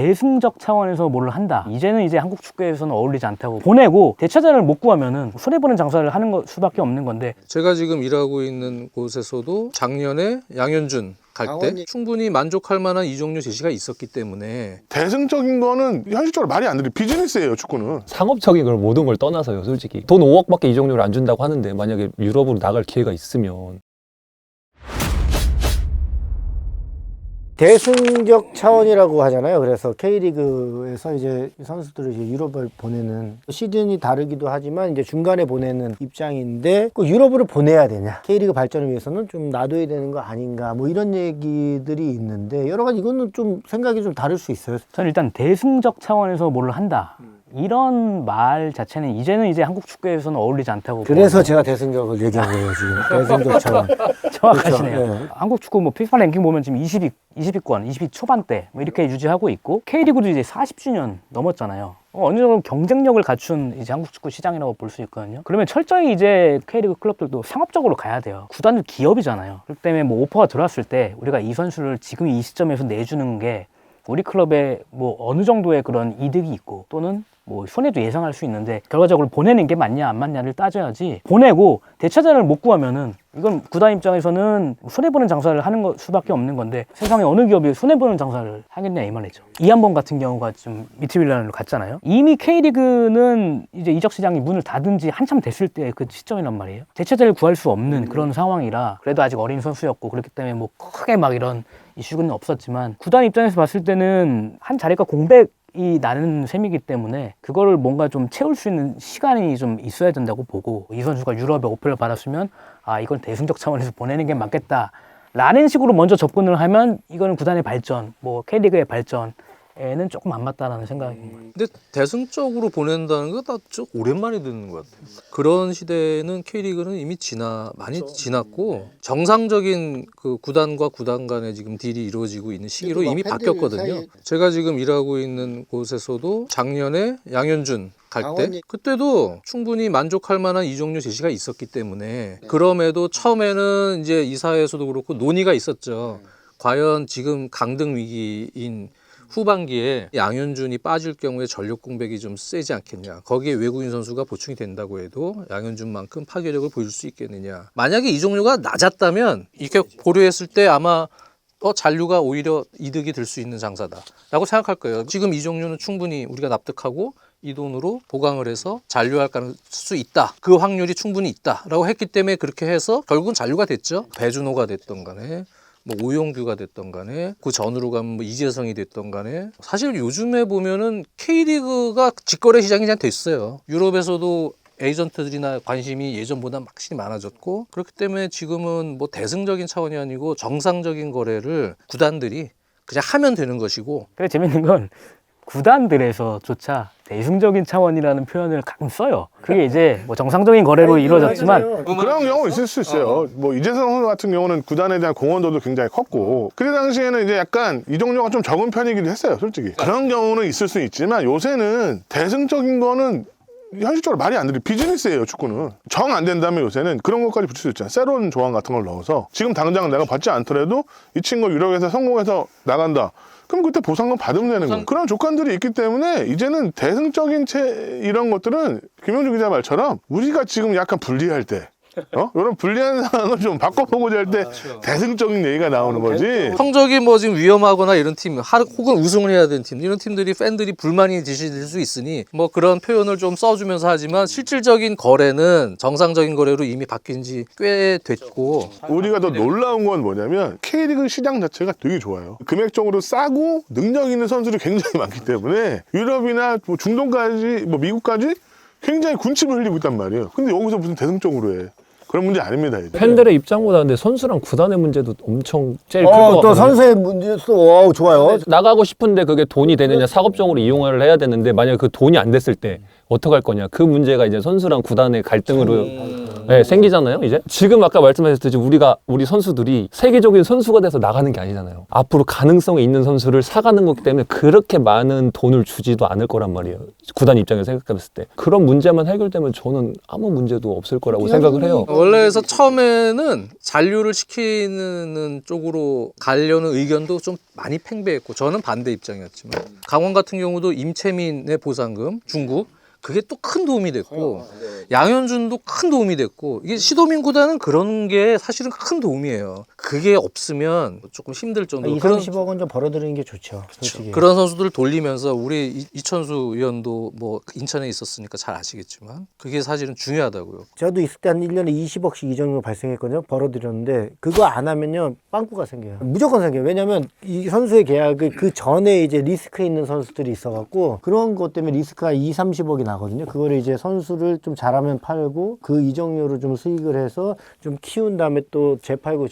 대승적 차원에서 뭘 한다. 이제는 이제 한국 축구에서는 어울리지 않다고 보내고 대차전을 못 구하면은 손해보는 장사를 하는 수밖에 없는 건데 제가 지금 일하고 있는 곳에서도 작년에 양현준 갈 때 충분히 만족할 만한 이적료 제시가 있었기 때문에 대승적인 거는 현실적으로 말이 안 돼요. 비즈니스예요, 축구는. 상업적인 걸 모든 걸 떠나서요. 솔직히 돈 5억밖에 이적료를 안 준다고 하는데 만약에 유럽으로 나갈 기회가 있으면 대승적 차원이라고 하잖아요. 그래서 K리그에서 이제 선수들을 이제 유럽을 보내는 시즌이 다르기도 하지만 이제 중간에 보내는 입장인데 꼭 유럽으로 보내야 되냐? K리그 발전을 위해서는 좀 놔둬야 되는 거 아닌가? 뭐 이런 얘기들이 있는데 여러 가지 이거는 좀 생각이 좀 다를 수 있어요. 저는 일단 대승적 차원에서 뭘 한다. 이런 말 자체는 이제는 이제 한국 축구에서는 어울리지 않다고. 그래서 제가 대승적을 얘기한 거예요, 지금. 대승적 차원. 정확하시네요. 그렇죠. 네. 한국 축구 뭐 피파 랭킹 보면 지금 20위권, 20위 초반대 뭐 이렇게 유지하고 있고 K리그도 이제 40주년 넘었잖아요. 어느 정도 경쟁력을 갖춘 이제 한국 축구 시장이라고 볼 수 있거든요. 그러면 철저히 이제 K리그 클럽들도 상업적으로 가야 돼요. 구단도 기업이잖아요. 그렇기 때문에 뭐 오퍼가 들어왔을 때 우리가 이 선수를 지금 이 시점에서 내주는 게 우리 클럽에 뭐 어느 정도의 그런 이득이 있고 또는 뭐 손해도 예상할 수 있는데 결과적으로 보내는 게 맞냐 안 맞냐를 따져야지 보내고 대차전을 못 구하면은 이건 구단 입장에서는 손해보는 장사를 하는 수밖에 없는 건데 세상에 어느 기업이 손해보는 장사를 하겠냐 이 말이죠. 이한범 같은 경우가 좀 미트밀란으로 갔잖아요. 이미 K리그는 이제 이적 시장이 문을 닫은 지 한참 됐을 때 그 시점이란 말이에요. 대차전을 구할 수 없는 그런 상황이라 그래도 아직 어린 선수였고 그렇기 때문에 뭐 크게 막 이런 이슈는 없었지만 구단 입장에서 봤을 때는 한 자리가 공백이 나는 셈이기 때문에 그거를 뭔가 좀 채울 수 있는 시간이 좀 있어야 된다고 보고 이 선수가 유럽에 오퍼를 받았으면 아 이건 대승적 차원에서 보내는 게 맞겠다 라는 식으로 먼저 접근을 하면 이거는 구단의 발전, 뭐 K리그의 발전에는 조금 안 맞다라는 생각인 거예요. 근데 대승적으로 보낸다는 거 나 좀 오랜만에 듣는 것 같아요. 그런 시대는 K리그는 이미 많이 지났고 정상적인 그 구단과 구단 간의 지금 딜이 이루어지고 있는 시기로 이미 바뀌었거든요. 제가 지금 일하고 있는 곳에서도 작년에 양현준 갈 때 그때도 충분히 만족할 만한 이적료 제시가 있었기 때문에 그럼에도 처음에는 이제 이사회에서도 그렇고 논의가 있었죠. 과연 지금 강등 위기인 후반기에 양현준이 빠질 경우에 전력 공백이 좀 세지 않겠냐. 거기에 외국인 선수가 보충이 된다고 해도 양현준만큼 파괴력을 보일 수 있겠느냐. 만약에 이적료가 낮았다면 이렇게 고려했을 때 아마 잔류가 오히려 이득이 될 수 있는 장사다라고 생각할 거예요. 지금 이적료는 충분히 우리가 납득하고 이 돈으로 보강을 해서 잔류할 수 있다. 그 확률이 충분히 있다라고 했기 때문에 그렇게 해서 결국은 잔류가 됐죠. 배준호가 됐던 간에 뭐 오용규가 됐던 간에 그 전으로 가면 뭐 이재성이 됐던 간에 사실 요즘에 보면은 K리그가 직거래 시장이 그냥 됐어요. 유럽에서도 에이전트들이나 관심이 예전보다 확실히 많아졌고 그렇기 때문에 지금은 뭐 대승적인 차원이 아니고 정상적인 거래를 구단들이 그냥 하면 되는 것이고. 그래 재밌는 건 구단들에서조차 대승적인 차원이라는 표현을 가끔 써요. 그게 이제 뭐 정상적인 거래로 이루어졌지만 그런 경우 있을 수 있어요. 뭐 이재성 선수 같은 경우는 구단에 대한 공헌도도 굉장히 컸고 그때 당시에는 이제 약간 이적료가 좀 적은 편이기도 했어요, 솔직히. 그런 경우는 있을 수 있지만 요새는 대승적인 거는 현실적으로 말이 안 돼요. 비즈니스예요, 축구는. 정 안 된다면 요새는 그런 것까지 붙일 수 있잖아요. 새로운 조항 같은 걸 넣어서 지금 당장 내가 받지 않더라도 이 친구가 유럽에서 성공해서 나간다. 그럼 그때 보상금 받으면 되는 거예요. 그런 조건들이 있기 때문에 이제는 대승적인 이런 것들은 김영주 기자 말처럼 우리가 지금 약간 불리할 때 이런 불리한 상황을 좀 바꿔보고자 할 때 대승적인 얘기가 나오는 거지. 성적이 뭐 지금 위험하거나 이런 팀, 혹은 우승을 해야 되는 팀, 이런 팀들이 팬들이 불만이 지실 수 있으니 뭐 그런 표현을 좀 써주면서 하지만 실질적인 거래는 정상적인 거래로 이미 바뀐 지 꽤 됐고. 우리가 더 놀라운 건 뭐냐면 K리그 시장 자체가 되게 좋아요. 금액적으로 싸고 능력 있는 선수들이 굉장히 많기 때문에 유럽이나 뭐 중동까지 뭐 미국까지 굉장히 군침을 흘리고 있단 말이에요. 근데 여기서 무슨 대승적으로 해. 그런 문제 아닙니다. 이제. 팬들의 입장보다 근데 선수랑 구단의 문제도 엄청 제일 클 것 같거든요. 또 선수의 문제도 좋아요. 나가고 싶은데 그게 돈이 되느냐 사업적으로 이용을 해야 되는데 만약에 그 돈이 안 됐을 때 어떡할 거냐 그 문제가 이제 선수랑 구단의 갈등으로 네, 생기잖아요. 이제 지금 아까 말씀하셨듯이 우리 선수들이 세계적인 선수가 돼서 나가는 게 아니잖아요. 앞으로 가능성이 있는 선수를 사가는 거기 때문에 그렇게 많은 돈을 주지도 않을 거란 말이에요. 구단 입장에서 생각했을 때 그런 문제만 해결되면 저는 아무 문제도 없을 거라고 생각을 해요. 원래에서 처음에는 잔류를 시키는 쪽으로 가려는 의견도 좀 많이 팽배했고 저는 반대 입장이었지만 강원 같은 경우도 임채민의 보상금 중국 그게 또 큰 도움이 됐고 양현준도 큰 도움이 됐고 이게 시도민 구단은 그런 게 사실은 큰 도움이에요. 그게 없으면 조금 힘들 정도로 20-30억 원 좀 벌어들이는 게 좋죠. 솔직히. 그런 선수들을 돌리면서 우리 이천수 의원도 뭐 인천에 있었으니까 잘 아시겠지만 그게 사실은 중요하다고요. 저도 있을 때 한 1년에 20억씩 이정도 발생했거든요. 벌어들였는데 그거 안 하면요 빵꾸가 생겨요. 무조건 생겨요. 왜냐면 이 선수의 계약을 그 전에 이제 리스크에 있는 선수들이 있어갖고 그런 것 때문에 리스크가 20-30억이 나거든요. 그거를 이제 선수를 좀 잘하면 팔고 그 이적료로 좀 수익을 해서 좀 키운 다음에 또 재팔구로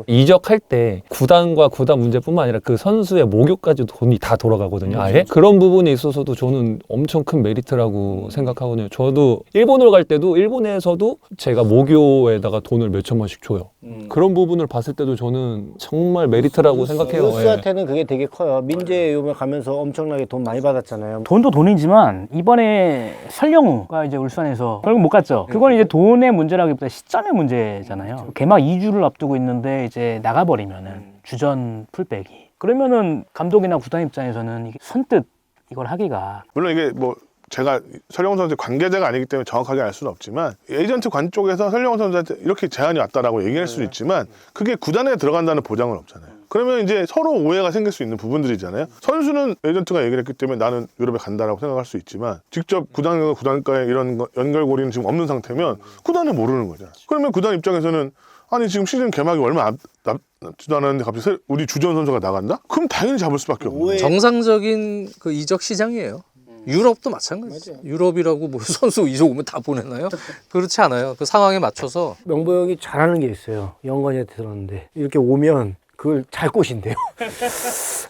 이적할 때 구단과 구단 문제뿐만 아니라 그 선수의 목욕까지 돈이 다 돌아가거든요. 아예 그런 부분에 있어서도 저는 엄청 큰 메리트라고 생각하거든요. 저도 일본으로 갈 때도 일본에서도 제가 모교에다가 돈을 몇 천만씩 줘요. 그런 부분을 봤을 때도 저는 정말 메리트라고 생각해요. 유스한테는 그게 되게 커요. 민재 요번 가면서 엄청나게 돈 많이 받았잖아요. 돈도 돈이지만 이번에 설령우가 이제 울산에서 결국 못 갔죠. 그건 이제 돈의 문제라기보다 시점의 문제잖아요. 개막 2주를 앞두고 있는데 이제 나가버리면은 주전 풀백이 그러면은 감독이나 구단 입장에서는 이게 선뜻 이걸 하기가 물론 이게 뭐 제가 설영우 선수의 관계자가 아니기 때문에 정확하게 알 수는 없지만 에이전트 관 쪽에서 설영우 선수한테 이렇게 제안이 왔다라고 얘기할 수도 있지만 그게 구단에 들어간다는 보장은 없잖아요. 그러면 이제 서로 오해가 생길 수 있는 부분들이잖아요. 선수는 에이전트가 얘기를 했기 때문에 나는 유럽에 간다라고 생각할 수 있지만 직접 구단과 구단과의 이런 연결고리는 지금 없는 상태면 구단은 모르는 거잖아요. 그러면 구단 입장에서는 아니 지금 시즌 개막이 얼마 남지도 않았는데 갑자기 우리 주전 선수가 나간다? 그럼 당연히 잡을 수밖에 없는 거예요. 정상적인 그 이적 시장이에요. 유럽도 마찬가지죠. 유럽이라고 뭐 선수 이적 오면 다 보내나요? 그렇지 않아요. 그 상황에 맞춰서 명보 형이 잘하는 게 있어요. 영건이한테 들었는데 이렇게 오면 그걸 잘 꼬신대요.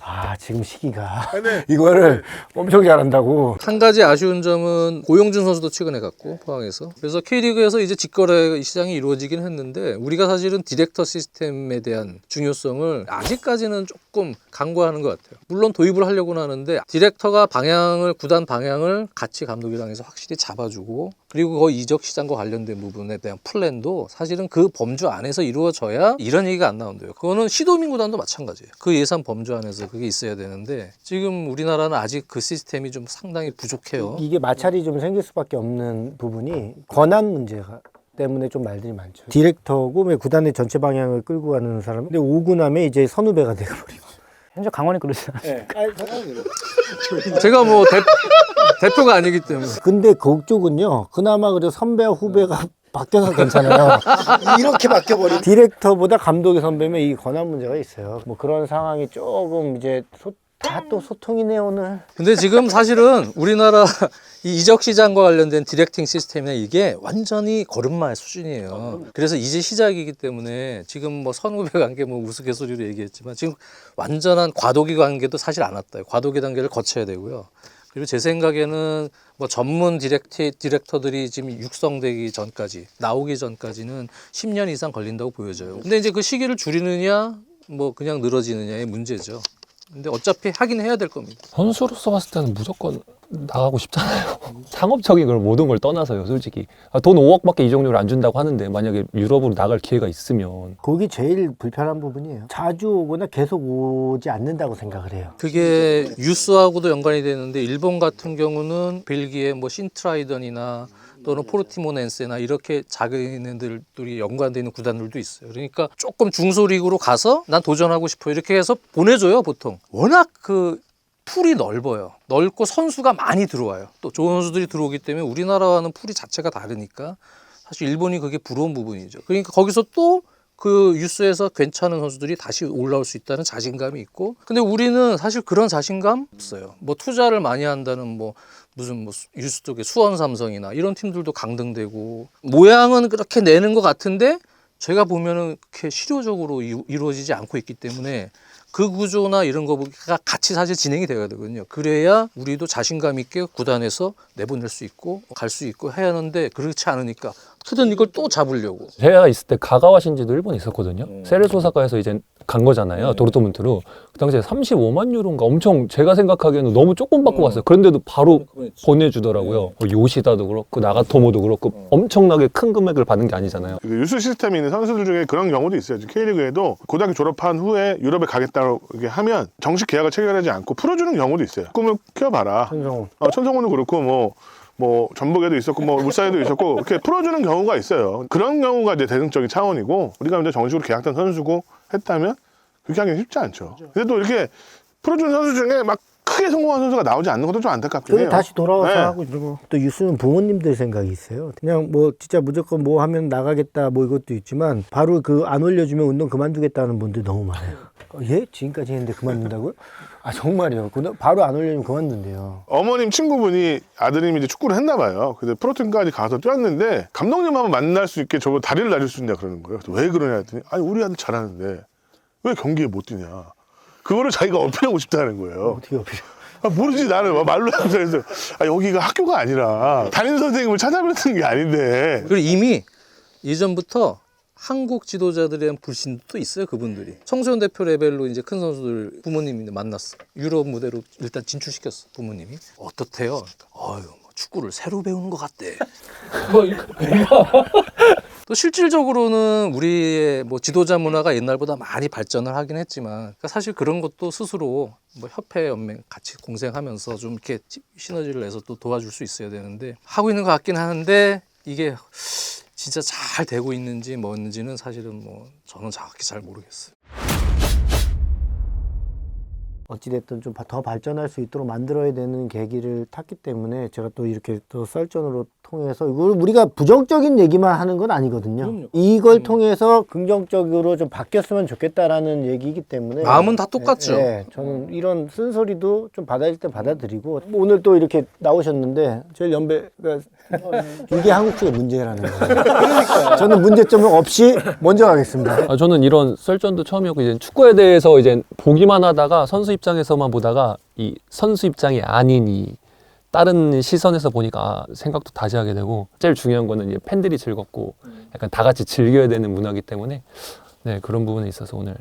아 지금 시기가 이거를 엄청 잘한다고. 한 가지 아쉬운 점은 고용준 선수도 최근에 갔고 포항에서 그래서 K리그에서 이제 직거래 시장이 이루어지긴 했는데 우리가 사실은 디렉터 시스템에 대한 중요성을 아직까지는 조금 간과하는 것 같아요. 물론 도입을 하려고는 하는데 디렉터가 구단 방향을 같이 감독이랑 해서 확실히 잡아주고 그리고 그 이적 시장과 관련된 부분에 대한 플랜도 사실은 그 범주 안에서 이루어져야 이런 얘기가 안 나온대요. 그거는 시도민 구단도 마찬가지예요. 그 예산 범주 안에서 그게 있어야 되는데 지금 우리나라는 아직 그 시스템이 좀 상당히 부족해요. 이게 마찰이 좀 생길 수밖에 없는 부분이 권한 문제가 때문에 좀 말들이 많죠. 디렉터고 구단의 전체 방향을 끌고 가는 사람. 근데 오고 나면 이제 선후배가 돼버리고. 현재 강원이 그러지 않아요. 제가 뭐 대표가 아니기 때문에 근데 그쪽은요. 그나마 그래도 선배와 후배가 바뀌어서 괜찮아요. 이렇게 바뀌어버린 디렉터보다 감독의 선배면 이 권한 문제가 있어요. 뭐 그런 상황이 조금 이제 다 또 소통이네 오늘. 근데 지금 사실은 우리나라 이 이적 시장과 관련된 디렉팅 시스템이나 이게 완전히 걸음마의 수준이에요. 그래서 이제 시작이기 때문에 지금 뭐 선후배 관계 뭐 우스갯소리로 얘기했지만 지금 완전한 과도기 관계도 사실 안 왔다. 과도기 단계를 거쳐야 되고요. 그리고 제 생각에는 뭐 전문 디렉터들이 지금 육성되기 전까지 나오기 전까지는 10년 이상 걸린다고 보여져요. 근데 이제 그 시기를 줄이느냐 뭐 그냥 늘어지느냐의 문제죠. 근데 어차피 하긴 해야 될 겁니다. 선수로서 봤을 때는 무조건 나가고 싶잖아요. 상업적인 걸 모든 걸 떠나서요, 솔직히. 돈 5억밖에 이적료를 안 준다고 하는데 만약에 유럽으로 나갈 기회가 있으면 거기 제일 불편한 부분이에요. 자주 오거나 계속 오지 않는다고 생각을 해요. 그게 유스하고도 연관이 되는데 일본 같은 경우는 벨기에 뭐 신트라이던이나 또는 포르티모넨세나 이렇게 자기네들이 연관되어 있는 구단들도 있어요. 그러니까 조금 중소리그로 가서 난 도전하고 싶어 이렇게 해서 보내줘요 보통. 워낙 그 풀이 넓어요. 넓고 선수가 많이 들어와요. 또 좋은 선수들이 들어오기 때문에 우리나라와는 풀이 자체가 다르니까 사실 일본이 그게 부러운 부분이죠. 그러니까 거기서 또 그 유스에서 괜찮은 선수들이 다시 올라올 수 있다는 자신감이 있고 근데 우리는 사실 그런 자신감 없어요. 뭐 투자를 많이 한다는 뭐 무슨 뭐 유스 쪽에 수원 삼성이나 이런 팀들도 강등되고 모양은 그렇게 내는 것 같은데 제가 보면은 그렇게 실효적으로 이루어지지 않고 있기 때문에 그 구조나 이런 거가 같이 사실 진행이 돼야 되거든요. 그래야 우리도 자신감 있게 구단에서 내보낼 수 있고 갈 수 있고 해야 하는데 그렇지 않으니까 어떻게든 이걸 또 잡으려고. 제가 있을 때 가가와 신지도 일본에 있었거든요. 세레스 오사카에서 이제 간 거잖아요. 도르트문트로. 그 당시에 35만 유로인가 엄청 제가 생각하기에는 너무 조금 받고 갔어요. 그런데도 바로 보내주더라고요. 요시다도 그렇고 나가토모도 그렇고 엄청나게 큰 금액을 받는 게 아니잖아요. 그 유수 시스템이 있는 선수들 중에 그런 경우도 있어요. K리그에도 고등학교 졸업한 후에 유럽에 가겠다고 이렇게 하면 정식 계약을 체결하지 않고 풀어주는 경우도 있어요. 꿈을 키워봐라. 천성훈. 천성훈도 그렇고 뭐 전북에도 있었고 뭐 울산에도 있었고 이렇게 풀어주는 경우가 있어요. 그런 경우가 이제 대승적인 차원이고 우리가 이제 정식으로 계약된 선수고 했다면 그렇게 하기는 쉽지 않죠. 근데 또 이렇게 풀어주는 선수 중에 막 크게 성공한 선수가 나오지 않는 것도 좀 안타깝긴 저기 해요. 다시 돌아와서 네. 하고 그리고 또 유스는 부모님들 생각이 있어요. 그냥 뭐 진짜 무조건 뭐 하면 나가겠다 뭐 이것도 있지만 바로 그 안 올려주면 운동 그만두겠다는 분들 너무 많아요. 예? 지금까지 했는데 그만둔다고요? 아 정말이요. 바로 안 올려주면 그만둔대요. 어머님 친구분이 아드님이 이제 축구를 했나 봐요. 근데 프로팀까지 가서 뛰었는데 감독님 한번 만날 수 있게 저거 다리를 날릴 수 있냐 그러는 거예요. 그래서 왜 그러냐 했더니 아니 우리 아들 잘하는데 왜 경기에 못 뛰냐. 그거를 자기가 어필하고 싶다는 거예요. 어떻게 어필해? 모르지 나는 말로 하면서 그래서 여기가 학교가 아니라 담임 선생님을 찾아뵙는 게 아닌데 그리고 이미 이전부터 한국 지도자들에 대한 불신도 있어요. 그분들이 청소년 대표 레벨로 이제 큰 선수들 부모님이 만났어. 유럽 무대로 일단 진출시켰어. 부모님이 어떻대요? 뭐 축구를 새로 배우는 것 같대. 또 실질적으로는 우리의 뭐 지도자 문화가 옛날보다 많이 발전을 하긴 했지만 그러니까 사실 그런 것도 스스로 뭐 협회 연맹 같이 공생하면서 좀 이렇게 시너지를 내서 또 도와줄 수 있어야 되는데 하고 있는 것 같긴 하는데 이게 진짜 잘 되고 있는지 뭔지는 사실은 뭐 저는 정확히 잘 모르겠어요. 어찌됐든 좀 더 발전할 수 있도록 만들어야 되는 계기를 탔기 때문에 제가 또 이렇게 또 썰전으로 통해서 이걸 우리가 부정적인 얘기만 하는 건 아니거든요. 그럼요. 이걸 통해서 긍정적으로 좀 바뀌었으면 좋겠다라는 얘기이기 때문에 마음은 다 똑같죠. 네, 저는 이런 쓴소리도 좀 받아들일 때 받아들이고 뭐 오늘 또 이렇게 나오셨는데 제일 연배가 이게 한국 축구의 문제라는 거예요. 저는 문제점은 없이 먼저 가겠습니다. 저는 이런 썰전도 처음이었고 이제 축구에 대해서 이제 보기만 하다가 선수 입장에서만 보다가 이 선수 입장이 아닌 이 다른 시선에서 보니까 생각도 다시 하게 되고 제일 중요한 거는 이제 팬들이 즐겁고 약간 다 같이 즐겨야 되는 문화이기 때문에 네, 그런 부분에 있어서 오늘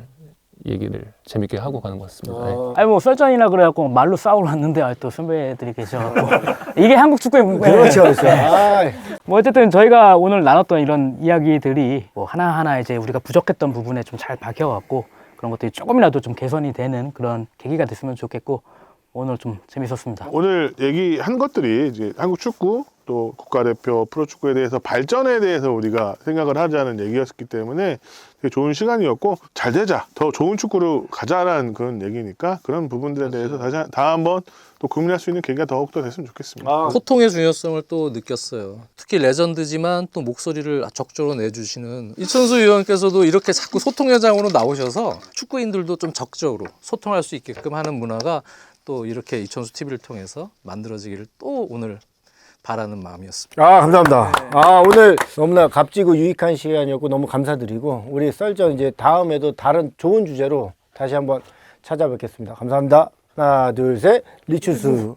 얘기를 재밌게 하고 가는 것 같습니다. 네. 아니 뭐 썰전이나 그래갖고 말로 싸우러 왔는데 또 선배들이 계셔갖고 이게 한국 축구의 문제예요. 그렇죠, 그렇죠. 아, 뭐 어쨌든 저희가 오늘 나눴던 이런 이야기들이 뭐 하나하나 이제 우리가 부족했던 부분에 좀 잘 박혀갖고 그런 것들이 조금이라도 좀 개선이 되는 그런 계기가 됐으면 좋겠고 오늘 좀 재밌었습니다. 오늘 얘기한 것들이 이제 한국 축구 또 국가대표 프로축구에 대해서 발전에 대해서 우리가 생각을 하자는 얘기였기 때문에 되게 좋은 시간이었고 잘 되자 더 좋은 축구로 가자라는 그런 얘기니까 그런 부분들에 대해서 다 한번 또 고민할 수 있는 계기가 더욱더 됐으면 좋겠습니다. 소통의 중요성을 또 느꼈어요. 특히 레전드지만 또 목소리를 적극적으로 내주시는 이천수 위원께서도 이렇게 자꾸 소통회장으로 나오셔서 축구인들도 좀 적극적으로 소통할 수 있게끔 하는 문화가 또 이렇게 이천수 TV를 통해서 만들어지기를 또 오늘 바라는 마음이었습니다. 아, 감사합니다. 아, 오늘 너무나 값지고 유익한 시간이었고 너무 감사드리고 우리 썰전 이제 다음에도 다른 좋은 주제로 다시 한번 찾아뵙겠습니다. 감사합니다. 하나, 둘, 셋. 리추스.